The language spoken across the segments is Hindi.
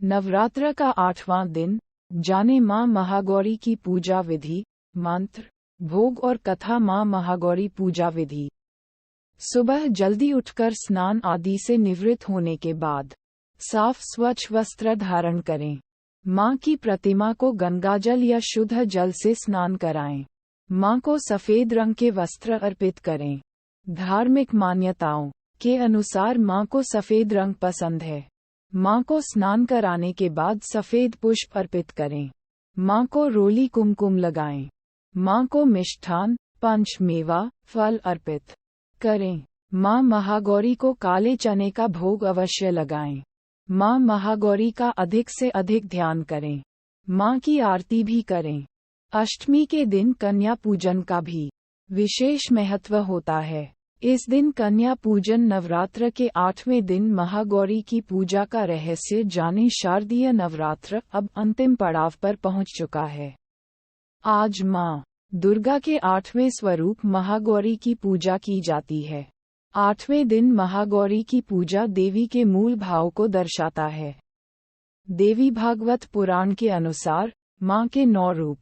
नवरात्र का 8वां दिन, जाने मां महागौरी की पूजा विधि, मंत्र, भोग और कथा। मां महागौरी पूजा विधि। सुबह जल्दी उठकर स्नान आदि से निवृत्त होने के बाद साफ स्वच्छ वस्त्र धारण करें। मां की प्रतिमा को गंगाजल या शुद्ध जल से स्नान कराएं। मां को सफेद रंग के वस्त्र अर्पित करें। धार्मिक मान्यताओं के अनुसार मां को सफेद रंग पसंद है। मां को स्नान कराने के बाद सफेद पुष्प अर्पित करें। मां को रोली कुमकुम लगाएं। मां को मिष्ठान, पंच मेवा, फल अर्पित करें। मां महागौरी को काले चने का भोग अवश्य लगाएं। मां महागौरी का अधिक से अधिक ध्यान करें। मां की आरती भी करें। अष्टमी के दिन कन्या पूजन का भी विशेष महत्व होता है। इस दिन कन्या पूजन नवरात्र के 8वें दिन महागौरी की पूजा का रहस्य जाने। शारदीय नवरात्र अब अंतिम पड़ाव पर पहुंच चुका है। आज मां दुर्गा के 8वें स्वरूप महागौरी की पूजा की जाती है। 8वें दिन महागौरी की पूजा देवी के मूल भाव को दर्शाता है। देवी भागवत पुराण के अनुसार मां के 9 रूप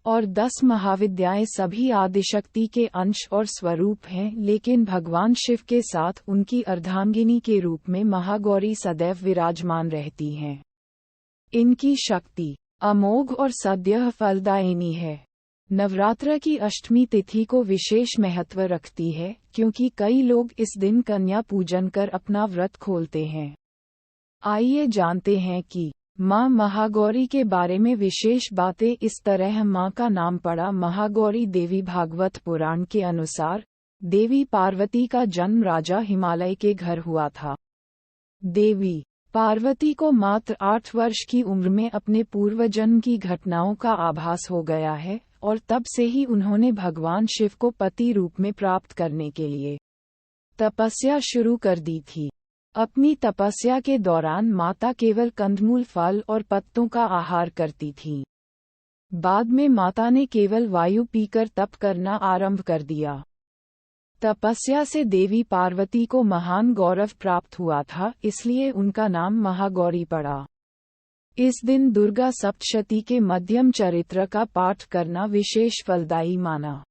और 10 महाविद्याएं सभी आदिशक्ति के अंश और स्वरूप हैं, लेकिन भगवान शिव के साथ उनकी अर्धांगिनी के रूप में महागौरी सदैव विराजमान रहती हैं। इनकी शक्ति अमोघ और सद्यः फलदायिनी है। नवरात्र की अष्टमी तिथि को विशेष महत्व रखती है, क्योंकि कई लोग इस दिन कन्या पूजन कर अपना व्रत खोलते हैं। आइए जानते हैं कि मां महागौरी के बारे में विशेष बातें। इस तरह मां का नाम पड़ा महागौरी। देवी भागवत पुराण के अनुसार देवी पार्वती का जन्म राजा हिमालय के घर हुआ था। देवी पार्वती को मात्र 8 वर्ष की उम्र में अपने पूर्वजन्म की घटनाओं का आभास हो गया है, और तब से ही उन्होंने भगवान शिव को पति रूप में प्राप्त करने के लिए तपस्या शुरू कर दी थी। अपनी तपस्या के दौरान माता केवल कंदमूल, फल और पत्तों का आहार करती थीं। बाद में माता ने केवल वायु पीकर तप करना आरंभ कर दिया। तपस्या से देवी पार्वती को महान गौरव प्राप्त हुआ था, इसलिए उनका नाम महागौरी पड़ा। इस दिन दुर्गा सप्तशती के मध्यम चरित्र का पाठ करना विशेष फलदायी माना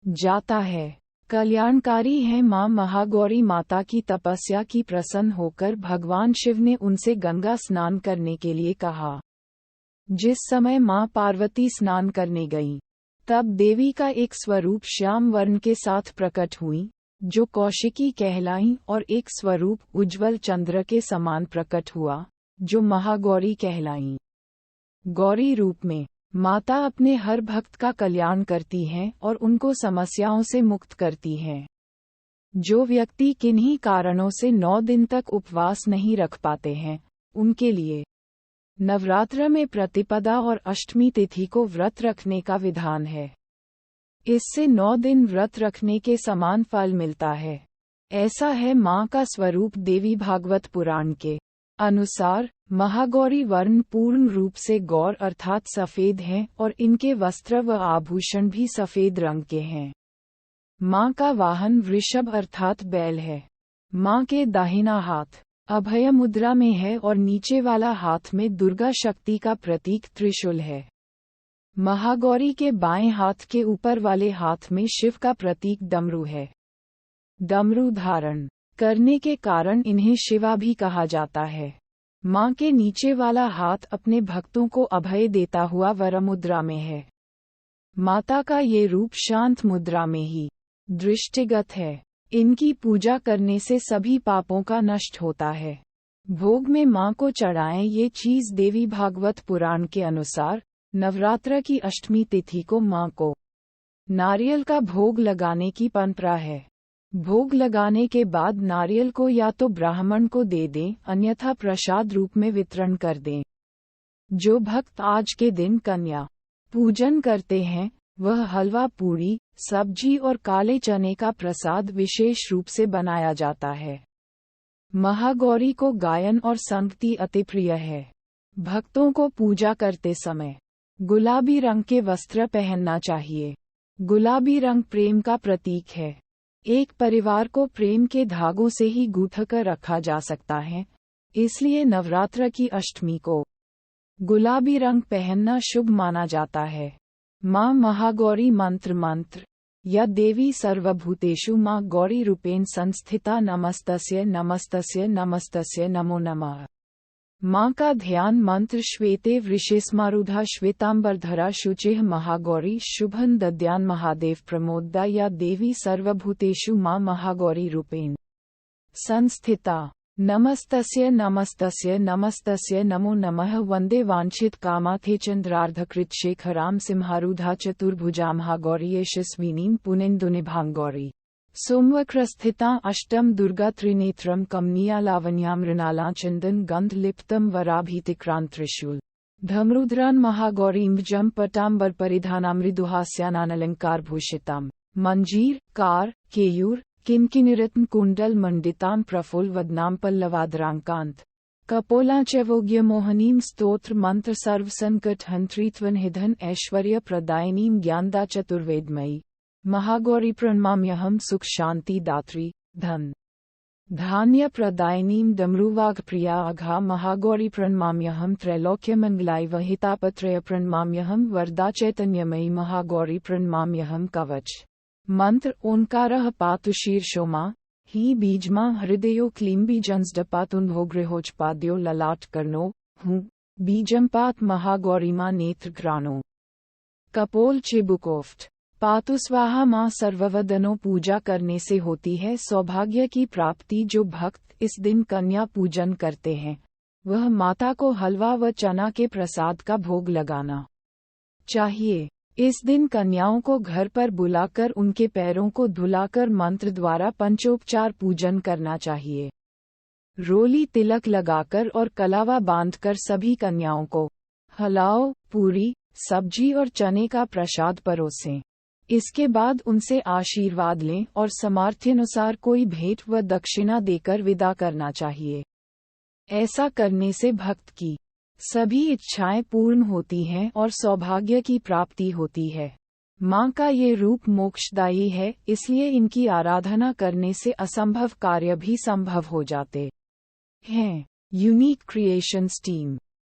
जाता है। कल्याणकारी है मां महागौरी। माता की तपस्या की प्रसन्न होकर भगवान शिव ने उनसे गंगा स्नान करने के लिए कहा। जिस समय मां पार्वती स्नान करने गईं, तब देवी का एक स्वरूप श्याम वर्ण के साथ प्रकट हुई, जो कौशिकी कहलाईं, और एक स्वरूप उज्ज्वल चंद्र के समान प्रकट हुआ, जो महागौरी कहलाईं। गौरी रूप में माता अपने हर भक्त का कल्याण करती हैं और उनको समस्याओं से मुक्त करती हैं। जो व्यक्ति किन्हीं कारणों से 9 दिन तक उपवास नहीं रख पाते हैं, उनके लिए नवरात्र में प्रतिपदा और अष्टमी तिथि को व्रत रखने का विधान है। इससे 9 दिन व्रत रखने के समान फल मिलता है। ऐसा है मां का स्वरूप। देवी भागवत पुराण के अनुसार महागौरी वर्ण पूर्ण रूप से गौर अर्थात सफेद हैं, और इनके वस्त्र व आभूषण भी सफेद रंग के हैं। मां का वाहन वृषभ अर्थात बैल है। मां के दाहिना हाथ अभय मुद्रा में है और नीचे वाला हाथ में दुर्गा शक्ति का प्रतीक त्रिशूल है। महागौरी के बाएं हाथ के ऊपर वाले हाथ में शिव का प्रतीक डमरू है। डमरू धारण करने के कारण इन्हें शिवा भी कहा जाता है। मां के नीचे वाला हाथ अपने भक्तों को अभय देता हुआ वरमुद्रा में है। माता का ये रूप शांत मुद्रा में ही दृष्टिगत है। इनकी पूजा करने से सभी पापों का नष्ट होता है। भोग में मां को चढ़ाएं ये चीज। देवी भागवत पुराण के अनुसार नवरात्र की अष्टमी तिथि को मां को नारियल का भोग लगाने की परंपरा है। भोग लगाने के बाद नारियल को या तो ब्राह्मण को दे दें, अन्यथा प्रसाद रूप में वितरण कर दें। जो भक्त आज के दिन कन्या पूजन करते हैं, वह हलवा, पूरी, सब्जी और काले चने का प्रसाद विशेष रूप से बनाया जाता है। महागौरी को गायन और संगति अति प्रिय है। भक्तों को पूजा करते समय गुलाबी रंग के वस्त्र पहनना चाहिए। गुलाबी रंग प्रेम का प्रतीक है। एक परिवार को प्रेम के धागों से ही गूंथ कर रखा जा सकता है, इसलिए नवरात्र की अष्टमी को गुलाबी रंग पहनना शुभ माना जाता है। माँ महागौरी मंत्र या देवी सर्वभूतेषु माँ गौरी रूपेण संस्थिता नमस्तस्य नमस्तस्य नमस्तस्य नमो नमः। माँ का ध्यान मंत्र श्वेते वृषेस्मारूढ़ा श्वेतांबरधरा शुचिः महागौरी शुभं दद्यान् महादेव प्रमोदा या देवी सर्वभूतेषु माँ महागौरी रूपेण संस्थिता नमस्तस्य नमस्तस्य नमस्तस्य नमो नमः। वंदे वांछित कामाथे चंद्रार्धकृत शेखराम सिंहारूढ़ा चतुर्भुजा महागौरी यशस्विनीं पुनिन्दुनिभांगौरी सोमवक्रस्थिता अष्टम दुर्गा त्रिनेत्रम कमनीया लावण्यां मृणाला चंदन गंध लिप्तम वराभीतिक्रांत त्रिशूल धमरुद्रान् महागौरीं जम पटाम्बर परिधाना मृदुहास्यानालंकार भूषिताम् मंजीर कार केयूर किंकिनिरत्न कुंडल मंडितां प्रफुल्लवदनां पल्लवादरांकांत कपोला चैवोग्य मोहनीं स्तोत्र मंत्र सर्व संकट हंत्रीत्वनिधन ऐश्वर्य प्रदायिनीं ज्ञानदा चतुर्वेदमयी महागौरी प्रणमाम्यहं सुख शांति दात्री धन धान्य प्रदायिनीं डमरुवाघ प्रिया अघा महागौरी प्रणमाम्यहं त्रैलोक्यमंगलाय वहितापत्रय प्रणमाम्यहं वरदा चैतन्यमयी महागौरी प्रणमाम्यहं कवच मंत्र ओंकारः पातु शीर्षोमा ही बीजमा हृदयो क्लीम्बीजंसडपातुन्भो गृहोचपाद्यो ललाट कर्णो हूँ बीजम्पात महागौरीमा नेत्र घ्राणो कपोल चिबुकोफ्ट पातु स्वाहा माँ सर्ववदनो। पूजा करने से होती है सौभाग्य की प्राप्ति। जो भक्त इस दिन कन्या पूजन करते हैं वह माता को हलवा व चना के प्रसाद का भोग लगाना चाहिए। इस दिन कन्याओं को घर पर बुलाकर उनके पैरों को धुलाकर मंत्र द्वारा पंचोपचार पूजन करना चाहिए। रोली तिलक लगाकर और कलावा बांधकर सभी कन्याओं को हलाओ, पूरी सब्जी और चने का प्रसाद परोसें। इसके बाद उनसे आशीर्वाद लें और सामर्थ्यानुसार कोई भेंट व दक्षिणा देकर विदा करना चाहिए। ऐसा करने से भक्त की सभी इच्छाएं पूर्ण होती हैं और सौभाग्य की प्राप्ति होती है। माँ का ये रूप मोक्षदायी है, इसलिए इनकी आराधना करने से असंभव कार्य भी संभव हो जाते हैं। Unique creations team.